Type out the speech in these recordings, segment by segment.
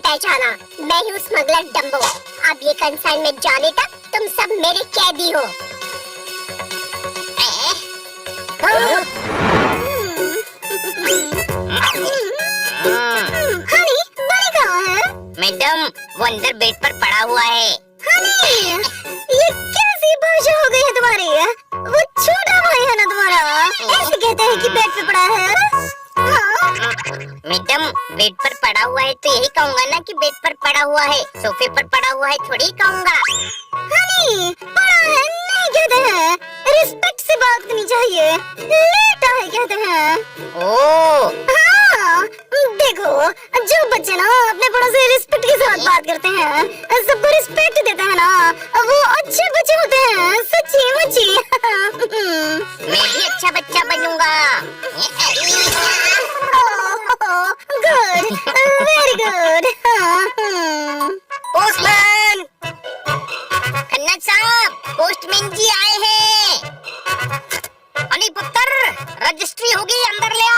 पहचाना, मैं हूँ स्मगलर डम्बो। अब ये कंसाइनमेंट जाने तक तुम सब मेरे कैदी हो। हनी, बनी कहाँ है? मैडम, वो अंदर बेड पर पड़ा हुआ है। हनी, ये कैसी भाषा हो गई है तुम्हारी? वो छोटा भाई है ना तुम्हारा, ऐसे कहते हैं कि बेड पे पड़ा है। मैडम, बेड पर पड़ा हुआ है तो यही कहूँगा ना कि बेड पर पड़ा हुआ है। सोफे पर पड़ा हुआ है थोड़ी कहूँगा। हनी, पड़ा है नहीं कहते हैं, रिस्पेक्ट से बात करनी चाहिए। लेटा है कहते हैं। ओह, हाँ, देखो, जो बच्चे ना अपने बड़ों से रिस्पेक्ट के साथ बात करते हैं, सबको रिस्पेक्ट देते हैं ना, वो अच्छे बच्चे होते हैं, सच्ची मुच्ची। मैं भी अच्छा बच्चा बनूंगा। Good, very good. Postman! Khanna साहब, पोस्टमैन जी आए हैं। अली पुत्र, रजिस्ट्री होगी, अंदर ले आ।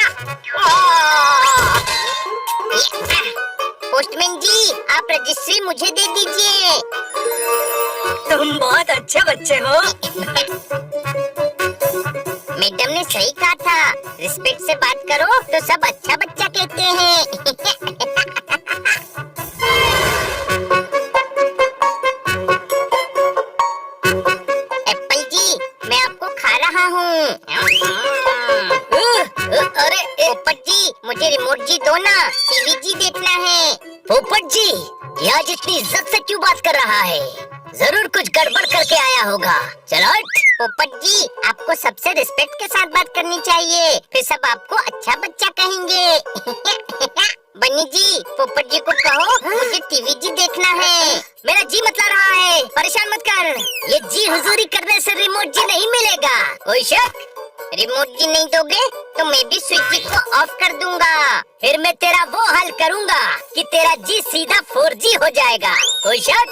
पोस्टमैन जी, आप रजिस्ट्री मुझे दे दीजिए। तुम बहुत अच्छे बच्चे हो। मैडम ने सही कहा था, रिस्पेक्ट से बात करो तो सब अच्छा बच्चा कहते हैं। एप्पल जी, मैं आपको खा रहा हूँ। अरे पोपट जी, मुझे रिमोट जी दो ना, टीवी जी देखना है। पोपट जी, ये आज इतनी इज्जत से क्यों बात कर रहा है? जरूर कुछ गड़बड़ करके आया होगा। चलो हट। पोपट जी, आपको सबसे रिस्पेक्ट के साथ बात करनी चाहिए, फिर सब आपको अच्छा बच्चा कहेंगे। बन्नी जी, पोपट जी को कहो मुझे टीवी जी देखना है। मेरा जी मतला रहा है, परेशान मत कर। ये जी हुजूरी करने से रिमोट जी नहीं मिलेगा। कोई शक? रिमोट जी नहीं दोगे तो मैं भी स्विच जी को ऑफ कर दूंगा। फिर मैं तेरा वो हाल करूंगा कि तेरा जी सीधा 4G हो जाएगा। कोई शक?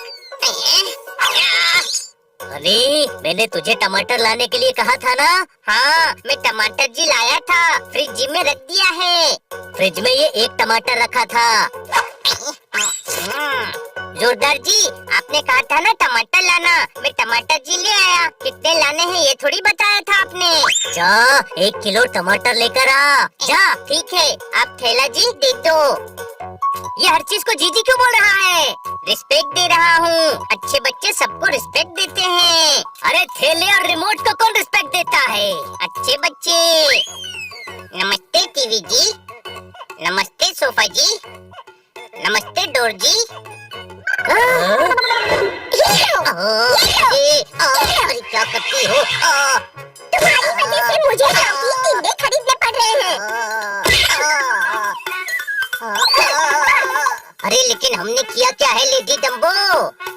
अरे, मैंने तुझे टमाटर लाने के लिए कहा था ना? हाँ, मैं टमाटर जी लाया था, फ्रिज जी में रख दिया है। फ्रिज में ये एक टमाटर रखा था। जोरदार जी, आपने कहा था ना टमाटर लाना, मैं टमाटर जी ले आया। कितने लाने हैं ये थोड़ी बताया था आपने। जा, 1 किलो टमाटर लेकर आ। जा। ठीक है, आप थैला जी दे दो। ये हर चीज को जीजी क्यों बोल रहा है? रिस्पेक्ट दे रहा हूँ, अच्छे बच्चे सबको रिस्पेक्ट देते हैं। अरे थैले और रिमोट को कौन रिस्पेक्ट देता है? अच्छे बच्चे। नमस्ते टीवी जी, नमस्ते सोफा जी, नमस्ते डोर जी। अरे क्या करती हो? तुम्हारी वजह से मुझे टिंडे खरीदने पड़ रहे हैं। अरे लेकिन हमने किया क्या है लेडी डम्बो?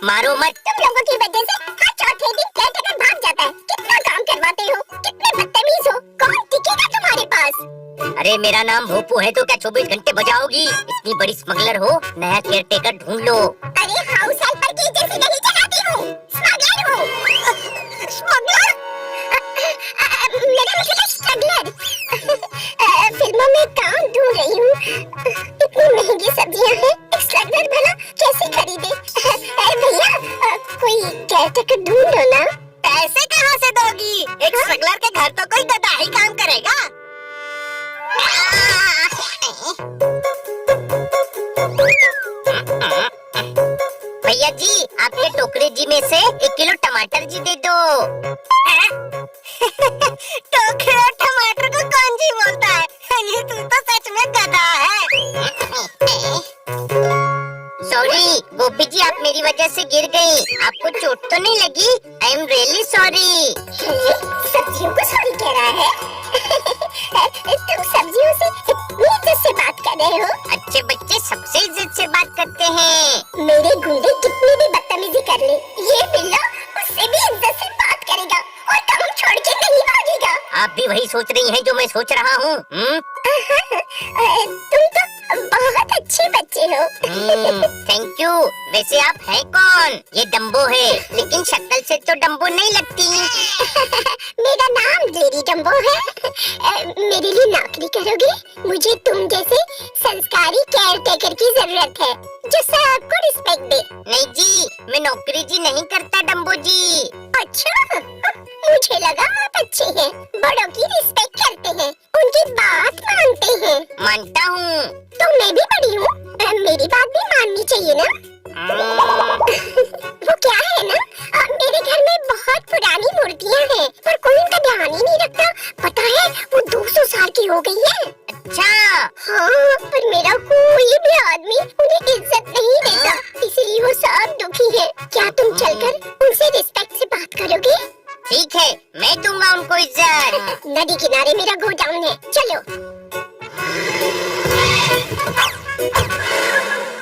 मारो मत। तुम लोगों की वजह से हर चौथे दिन केयरटेकर भाग जाता है। कितना काम करवाते हो, कितने बदतमीज हो, कौन टिकेगा तुम्हारे पास? अरे मेरा नाम भोपू है तो क्या 24 घंटे बजाओगी? इतनी बड़ी स्मगलर हो, नया केयरटेकर ढूंढ लो। अरे हाउस हेल्पर की जैसे नहीं चलाती हूँ, स्मगलर हूँ। स्मगलर? मेरा मतलब स्मगलर। फिल्मों में काम ढूंढ रही हूँ। इतनी महंगी सब्जियाँ हैं, एक स्मगलर भला कैसे खरीदे? भैया, कोई केयरटेकर ढूंढो ना। पैसे कहाँ से दोगी? एक स्मगलर के घर तो कोई गधा ही काम करेगा। भैया जी, आपके टोकरे जी में से 1 किलो टमाटर जी दे दो। टोकरा टमाटर को कौन जी बोलता है? ये तू तो सच में गधा है। सॉरी गोपी जी, आप मेरी वजह से गिर गई। आपको चोट तो नहीं लगी? I am really sorry. सब्जियों को सॉरी कह रहा है? तुम सब्जियों से इतनी इज्जत से बात कर रहे हो? अच्छे बच्चे सबसे इज्जत से बात करते हैं। मेरे गुंडे कितनी भी बदतमीजी कर ले, ये बिल्ला उससे भी इज्जत से बात करेगा और काम छोड़ के नहीं भागेगा। आप भी वही सोच रही हैं जो मैं सोच रहा हूँ? तुम तो बहुत अच्छे बच्चे हो। Thank you. वैसे आप हैं कौन? ये डम्बो है, लेकिन शक्ल से तो डम्बो नहीं लगती। मेरा नाम लेडी डम्बो है। मेरे लिए नौकरी करोगे? मुझे तुम जैसे संस्कारी केयर टेकर की जरूरत है, जो सबको रिस्पेक्ट दे। नहीं जी, मैं नौकरी जी नहीं करता डम्बो जी। अच्छा, मुझे लगा आप अच्छे हैं, बड़ों की रिस्पेक्ट करते हैं, उनकी बात मानते हैं। मानता हूँ। तो मैं भी बड़ी हूँ, मेरी बात भी माननी चाहिए ना। वो क्या है ना, मेरे घर में बहुत पुरानी मूर्तियाँ हैं, पर कोई उनका ध्यान ही नहीं रखता। पता है, वो 200 साल की हो गई है। अच्छा। हाँ, पर मेरा कोई भी आदमी उन्हें इज्जत नहीं देता, इसीलिए वो सब दुखी है। क्या तुम चलकर उनसे रिस्पेक्ट से बात करोगे? ठीक है, मैं दूंगा उनको इज्जत। नदी किनारे मेरा गोडाउन है, चलो।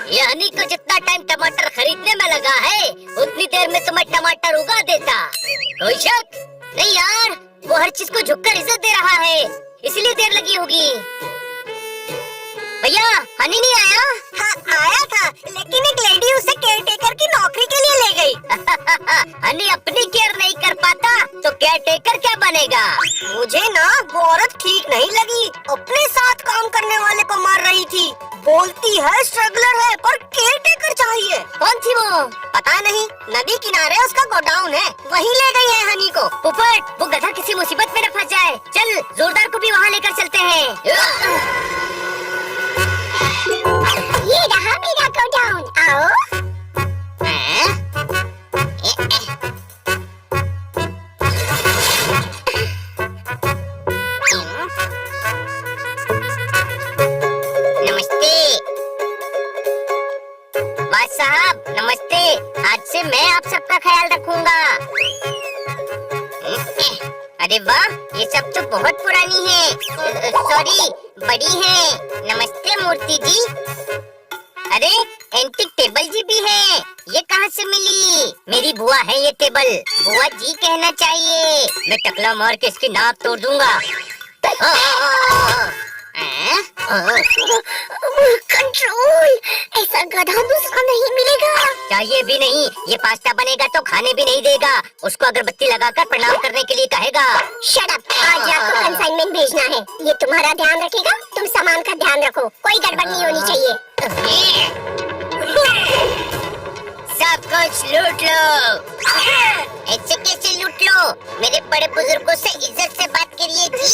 यानी को जितना टाइम टमाटर खरीदने में लगा है, उतनी देर में तुम्हें टमाटर उगा देता। कोई शक नहीं यार, वो हर चीज को झुककर इज्जत दे रहा है, इसलिए देर लगी होगी। भैया, हनी नहीं आया? हाँ, आया था, लेकिन एक लेडी उसे केयर टेकर की नौकरी के लिए ले गई। हनी अपनी केयर नहीं कर पाता तो केयर टेकर क्या बनेगा? मुझे ना वो औरत ठीक नहीं लगी, अपने साथ काम करने वाले को मार रही थी। बोलती है स्ट्रगलर है, पर केयर टेकर चाहिए। कौन थी वो? पता नहीं, नदी किनारे उसका गोडाउन है, वहीं ले गई है हनी को। पोपट, वो गधा किसी मुसीबत में न फंस जाए। चल, जोरदार को भी वहाँ लेकर चलते हैं। ये रहा मेरा गोडाउन, आओ। नमस्ते बाद साहब, नमस्ते। आज से मैं आप सबका ख्याल रखूंगा। अरे वाह, ये सब तो बहुत पुरानी है, सॉरी बड़ी है। नमस्ते मूर्ति जी। अरे एंटीक टेबल जी भी है, ये कहाँ से मिली? मेरी बुआ है ये टेबल, बुआ जी कहना चाहिए। मैं टकला मार के इसकी नाक तोड़ दूंगा। कंट्रोल, ऐसा गधा दूसरा नहीं मिलेगा। चाहिए भी नहीं, ये पास्ता बनेगा तो खाने भी नहीं देगा। उसको अगरबत्ती लगाकर प्रणाम करने के लिए कहेगा। शट अप, आज आपको कंसाइनमेंट भेजना है, ये तुम्हारा ध्यान रखेगा। तुम सामान का ध्यान रखो, कोई गड़बड़ नहीं होनी चाहिए। सब कुछ लूट लो। ऐसे कैसे लूट लो? मेरे बड़े बुजुर्गों से इज्जत से बात करिए जी।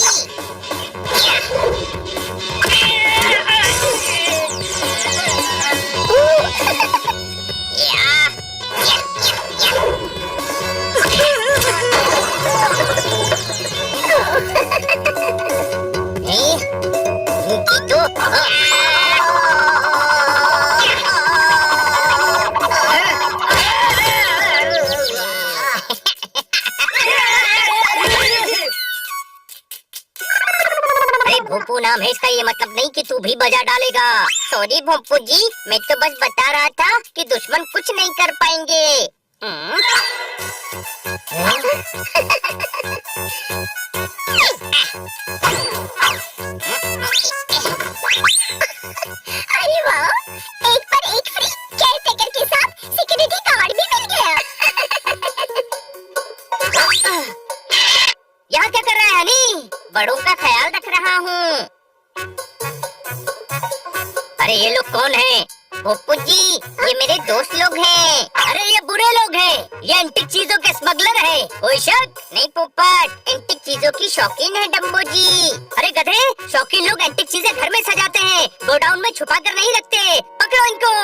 भोपू नाम है इसका, ये मतलब नहीं कि तू भी बजा डालेगा। सॉरी भोपू जी, मैं तो बस बता रहा था कि दुश्मन कुछ नहीं कर पाएंगे। अरे वाह, एक पर एक फ्री, केयर टेकर के साथ सिक्योरिटी गार्ड भी मिल गया। यहाँ क्या कर रहा है हनी? बड़ों का ख्याल रख रहा हूँ। अरे ये लोग कौन हैं? भोपू जी, ये मेरे दोस्त लोग हैं। अरे ये बुरे लोग हैं, ये एंटीक चीजों के स्मगलर है। कोई शक नहीं पोपट, एंटीक चीजों की शौकीन है डम्बो जी। अरे गधे, शौकीन लोग एंटीक चीजें घर में सजाते हैं, गोडाउन में छुपा कर नहीं रखते। पकड़ो इनको।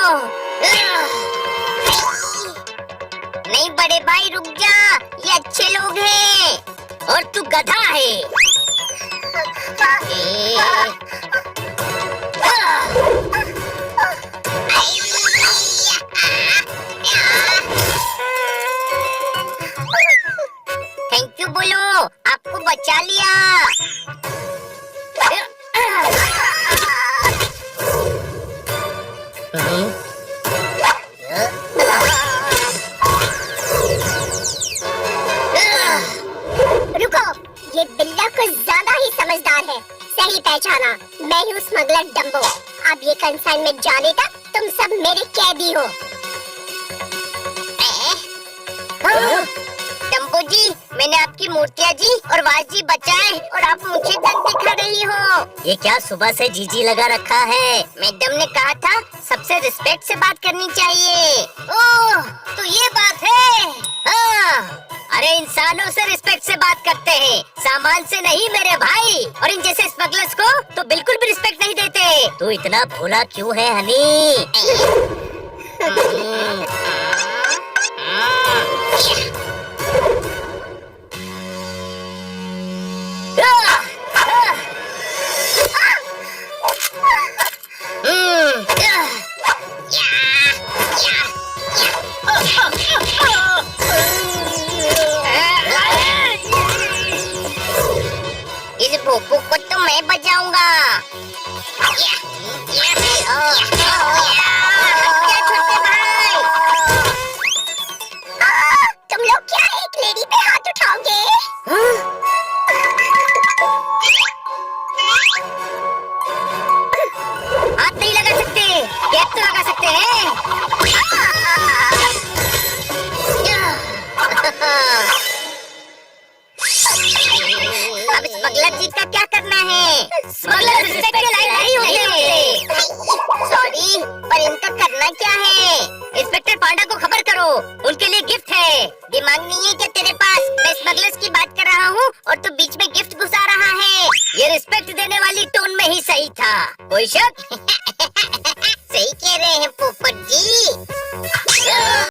नहीं बड़े भाई, रुक जा, ये अच्छे लोग हैं। और तू गधा है। थैंक यू बोलो, आपको बचा लिया। रुको, ये बिल्ला कुछ ज्यादा ही समझदार है। सही पहचाना, मैं हूँ स्मगलर डम्बो। अब ये कंसाइनमेंट जाने तक तुम सब मेरे कैदी हो। टम्पू जी, मैंने आपकी मूर्तियाँ जी और वास जी बचाए और आप मुझे दंड दिखा रही हो। ये क्या सुबह से जीजी लगा रखा है? मैडम ने कहा था सबसे रिस्पेक्ट से बात करनी चाहिए। ओह, तो ये बात है। हाँ, अरे इंसानों से रिस्पेक्ट से बात करते हैं, सामान से नहीं मेरे भाई। और इन जैसे स्मगलर्स को तो बिल्कुल भी रिस्पेक्ट नहीं देते। तू इतना भोला क्यों है हनी? इस भोपू को तो मैं बचाऊंगा। छोटे भाई, तुम लोग क्या एक लेडी पे हाथ उठाओगे? हाथ नहीं लगा सकते, कैप तो लगा सकते हैं। अब स्मगलर जी का क्या करना है? स्मगलर रिस्पेक्ट के लायक नहीं होते। सॉरी, पर इनका करना क्या है? इंस्पेक्टर पांडा को खबर करो, उनके लिए गिफ्ट है। दिमाग नहीं है क्या तेरे पास? मैं स्मगलर्स की बात कर रहा हूँ और तू बीच में गिफ्ट घुसा रहा है। ये रिस्पेक्ट देने वाली टोन में ही सही था। कोई शक?